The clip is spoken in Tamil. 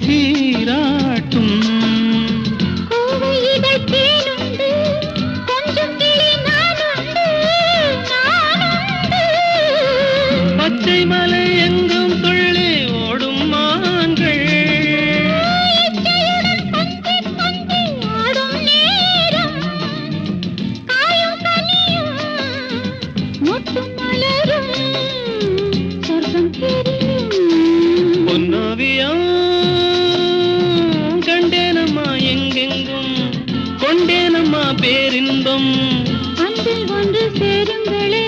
சீராட்டும் பச்சை மலை எங்கும் துள்ளி ஓடும் மான்கள் பொன்னாவியம் கண்டேனம்மா எங்கெங்கும் கொண்டேனம்மா பேரின்பம் அன்பில் ஒன்று சேருங்களே